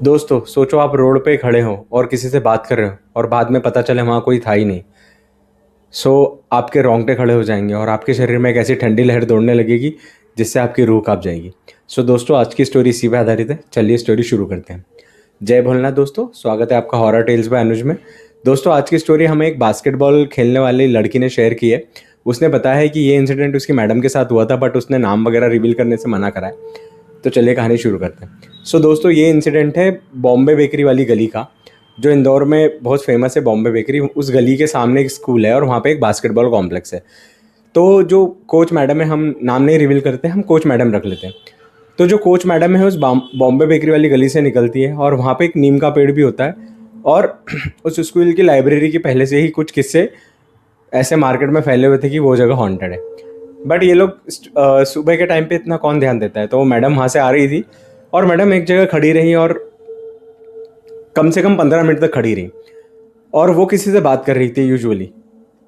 दोस्तों सोचो आप रोड पे खड़े हो और किसी से बात कर रहे हो और बाद में पता चले वहाँ कोई था ही नहीं। सो आपके रोंगटे खड़े हो जाएंगे और आपके शरीर में एक ऐसी ठंडी लहर दौड़ने लगेगी जिससे आपकी रूह कांप जाएगी। सो दोस्तों आज की स्टोरी इसी पे आधारित है। चलिए स्टोरी शुरू करते हैं। जय भोलेनाथ दोस्तों, स्वागत है आपका हॉरर टेल्स बाय अनुज में। दोस्तों आज की स्टोरी हमें एक बास्केटबॉल खेलने वाली लड़की ने शेयर की है। उसने बताया है कि ये इंसिडेंट उसकी मैडम के साथ हुआ था, बट उसने नाम वगैरह रिवील करने से मना करा है। तो चलिए कहानी शुरू करते हैं। सो दोस्तों ये इंसिडेंट है बॉम्बे बेकरी वाली गली का, जो इंदौर में बहुत फेमस है। बॉम्बे बेकरी, उस गली के सामने एक स्कूल है और वहाँ पे एक बास्केटबॉल कॉम्प्लेक्स है। तो जो कोच मैडम है, हम नाम नहीं रिवील करते, हम कोच मैडम रख लेते हैं। तो जो कोच मैडम है उस बॉम्बे बेकरी वाली गली से निकलती है और वहाँ पे एक नीम का पेड़ भी होता है। और उस स्कूल की लाइब्रेरी की पहले से ही कुछ किस्से ऐसे मार्केट में फैले हुए थे कि वो जगह हॉन्टेड है। बट ये लोग सुबह के टाइम पे इतना कौन ध्यान देता है। तो वो मैडम वहाँ से आ रही थी और मैडम एक जगह खड़ी रही और कम से कम 15 मिनट तक खड़ी रही और वो किसी से बात कर रही थी यूजुअली।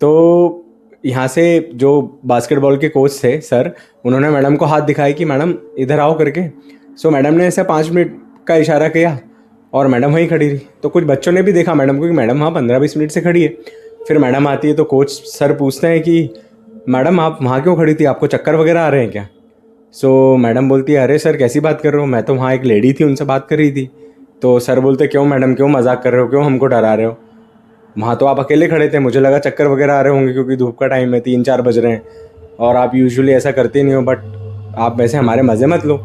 तो यहाँ से जो बास्केटबॉल के कोच थे सर, उन्होंने मैडम को हाथ दिखाया कि मैडम इधर आओ करके। सो मैडम ने ऐसे 5 मिनट का इशारा किया और मैडम वहीं खड़ी रही। तो कुछ बच्चों ने भी देखा मैडम को कि मैडम वहाँ 15-20 मिनट से खड़ी है। फिर मैडम आती है तो कोच सर पूछते हैं कि मैडम आप वहाँ क्यों खड़ी थी, आपको चक्कर वगैरह आ रहे हैं क्या। सो मैडम बोलती है अरे सर कैसी बात कर रहे हो, मैं तो वहाँ एक लेडी थी उनसे बात कर रही थी। तो सर बोलते क्यों मैडम, क्यों मजाक कर रहे हो, क्यों हमको डरा रहे हो, वहाँ तो आप अकेले खड़े थे, मुझे लगा चक्कर वगैरह आ रहे होंगे क्योंकि धूप का टाइम है, 3-4 बज रहे हैं और आप यूजुअली ऐसा करते नहीं हो, बट आप वैसे हमारे मज़े मत लो।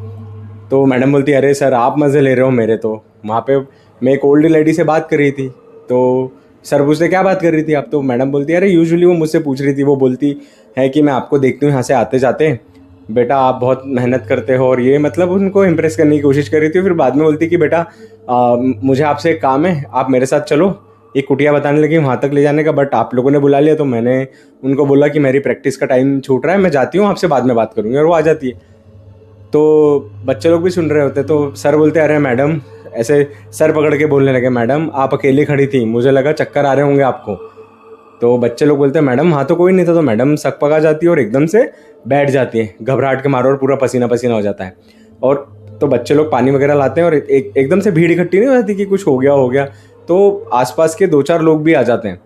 तो मैडम बोलती अरे सर आप मज़े ले रहे हो मेरे, तो वहाँ पे मैं एक ओल्ड लेडी से बात कर रही थी। तो सर पूछते क्या बात कर रही थी आप। तो मैडम बोलती अरे यूजुअली वो मुझसे पूछ रही थी, वो बोलती है कि मैं आपको देखती हूँ यहाँ से आते जाते, बेटा आप बहुत मेहनत करते हो, और ये मतलब उनको इम्प्रेस करने की कोशिश कर रही थी। फिर बाद में बोलती कि बेटा मुझे आपसे एक काम है, आप मेरे साथ चलो। एक कुटिया बताने लगी वहाँ तक ले जाने का, बट आप लोगों ने बुला लिया तो मैंने उनको बोला कि मेरी प्रैक्टिस का टाइम छूट रहा है, मैं जाती हूँ, आपसे बाद में बात करूँगी, और वो आ जाती है। तो बच्चे लोग भी सुन रहे होते। तो सर बोलते अरे मैडम, ऐसे सर पकड़ के बोलने लगे मैडम आप अकेली खड़ी थी, मुझे लगा चक्कर आ रहे होंगे आपको। तो बच्चे लोग बोलते हैं मैडम वहाँ तो कोई नहीं था। तो मैडम सक पका जाती है और एकदम से बैठ जाती है घबराहट के मारो और पूरा पसीना पसीना हो जाता है। और तो बच्चे लोग पानी वगैरह लाते हैं और एकदम से भीड़ इकट्ठी नहीं हो जाती कि कुछ हो गया। तो आसपास के 2-4 लोग भी आ जाते हैं।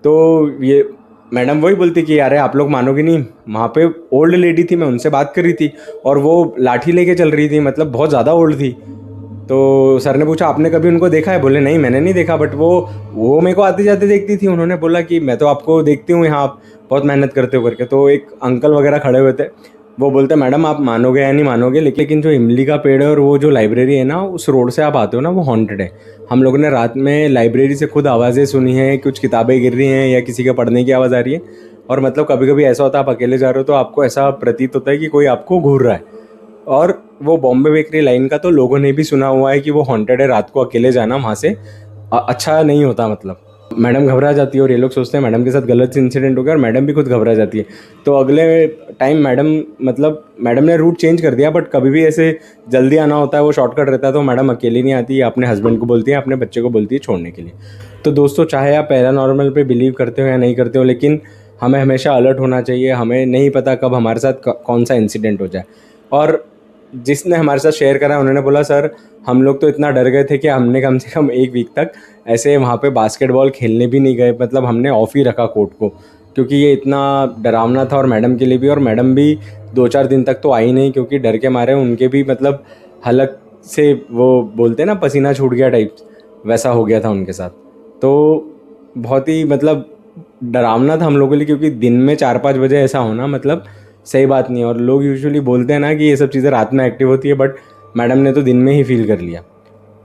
तो ये मैडम वही बोलती कि यार आप लोग मानोगे नहीं, वहाँ पे ओल्ड लेडी थी, मैं उनसे बात कर रही थी और वो लाठी लेके चल रही थी, मतलब बहुत ज़्यादा ओल्ड थी। तो सर ने पूछा आपने कभी उनको देखा है। बोले नहीं मैंने नहीं देखा, बट वो मेरे को आते जाते देखती थी। उन्होंने बोला कि मैं तो आपको देखती हूँ यहाँ आप बहुत मेहनत करते हो करके। तो एक अंकल वगैरह खड़े हुए थे, वो बोलते मैडम आप मानोगे या नहीं मानोगे, लेकिन जो इमली का पेड़ है और वो जो लाइब्रेरी है ना, उस रोड से आप आते हो ना, वो हॉन्टेड है। हम लोगों ने रात में लाइब्रेरी से खुद आवाज़ें सुनी हैं, कुछ किताबें गिर रही हैं या किसी के पढ़ने की आवाज़ आ रही है। और मतलब कभी कभी ऐसा होता है आप अकेले जा रहे हो तो आपको ऐसा प्रतीत होता है कि कोई आपको घूर रहा है। और वो बॉम्बे बेकरी लाइन का तो लोगों ने भी सुना हुआ है कि वो हॉन्टेड है, रात को अकेले जाना वहाँ से अच्छा नहीं होता। मतलब मैडम घबरा जाती है और ये लोग सोचते हैं मैडम के साथ गलत इंसिडेंट हो गया और मैडम भी खुद घबरा जाती है। तो अगले टाइम मैडम ने रूट चेंज कर दिया, बट कभी भी ऐसे जल्दी आना होता है, वो शॉर्टकट रहता है, तो मैडम अकेली नहीं आती, अपने हस्बैंड को बोलती है, अपने बच्चे को बोलती है छोड़ने के लिए। तो दोस्तों चाहे आप पैरानॉर्मल पे बिलीव करते हो या नहीं करते हो, लेकिन हमें हमेशा अलर्ट होना चाहिए। हमें नहीं पता कब हमारे साथ कौन सा इंसिडेंट हो जाए। और जिसने हमारे साथ शेयर करा उन्होंने बोला सर हम लोग तो इतना डर गए थे कि हमने कम से कम एक वीक तक ऐसे वहाँ पे बास्केटबॉल खेलने भी नहीं गए, मतलब हमने ऑफ ही रखा कोर्ट को, क्योंकि ये इतना डरावना था और मैडम के लिए भी। और मैडम भी 2-4 दिन तक तो आई नहीं, क्योंकि डर के मारे उनके भी मतलब हलक से वो बोलते हैं ना पसीना छूट गया टाइप, वैसा हो गया था उनके साथ। तो बहुत ही मतलब डरावना था हम लोगों के लिए, क्योंकि दिन में 4-5 बजे ऐसा होना मतलब सही बात नहीं है। और लोग यूजुअली बोलते हैं ना कि ये सब चीज़ें रात में एक्टिव होती है, बट मैडम ने तो दिन में ही फील कर लिया।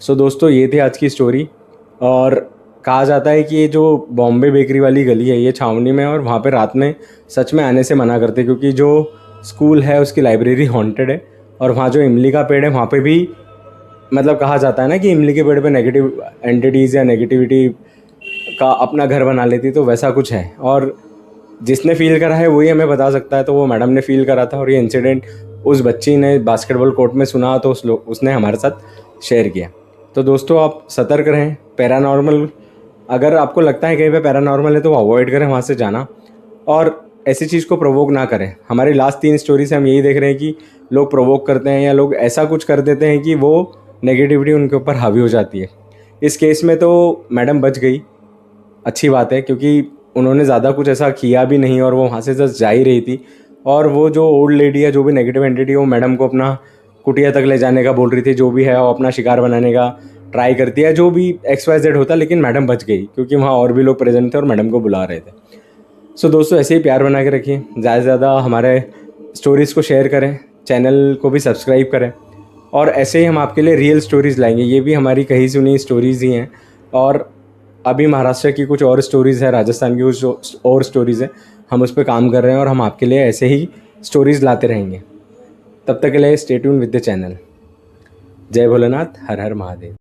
सो दोस्तों ये थी आज की स्टोरी। और कहा जाता है कि ये जो बॉम्बे बेकरी वाली गली है ये छावनी में है और वहाँ पे रात में सच में आने से मना करते, क्योंकि जो स्कूल है उसकी लाइब्रेरी हॉन्टेड है। और वहाँ जो इमली का पेड़ है वहाँ पे भी मतलब कहा जाता है ना कि इमली के पेड़ पे नेगेटिव एंटिटीज़ या नेगेटिविटी का अपना घर बना लेती, तो वैसा कुछ है। और जिसने फील करा है वही हमें बता सकता है। तो वो मैडम ने फील करा था और ये इंसिडेंट उस बच्ची ने बास्केटबॉल कोर्ट में सुना, तो उसने हमारे साथ शेयर किया। तो दोस्तों आप सतर्क रहें। पैरानॉर्मल अगर आपको लगता है कहीं पे पैरानॉर्मल है तो अवॉइड करें वहाँ से जाना, और ऐसी चीज़ को प्रोवोक ना करें। हमारी लास्ट 3 स्टोरी से हम यही देख रहे हैं कि लोग प्रोवोक करते हैं या लोग ऐसा कुछ कर देते हैं कि वो नेगेटिविटी उनके ऊपर हावी हो जाती है। इस केस में तो मैडम बच गई, अच्छी बात है, क्योंकि उन्होंने ज़्यादा कुछ ऐसा किया भी नहीं और वो वहाँ से जस्ट जा ही रही थी। और वो जो ओल्ड लेडी है, जो भी नेगेटिव एंटिटी है, वो मैडम को अपना कुटिया तक ले जाने का बोल रही थी, जो भी है वो अपना शिकार बनाने का ट्राई करती है, जो भी XYZ होता। लेकिन मैडम बच गई क्योंकि वहाँ और भी लोग प्रेजेंट थे और मैडम को बुला रहे थे। सो दोस्तों, ऐसे ही प्यार बना के रखिए, ज़्यादा से ज़्यादा हमारे स्टोरीज़ को शेयर करें, चैनल को भी सब्सक्राइब करें, और ऐसे ही हम आपके लिए रियल स्टोरीज़ लाएंगे। ये भी हमारी कहीं सुनी स्टोरीज़ ही हैं, और अभी महाराष्ट्र की कुछ और स्टोरीज़ है, राजस्थान की कुछ और स्टोरीज़ है, हम उस पर काम कर रहे हैं और हम आपके लिए ऐसे ही स्टोरीज़ लाते रहेंगे। तब तक के लिए stay tune with the channel. जय भोलेनाथ, हर हर महादेव।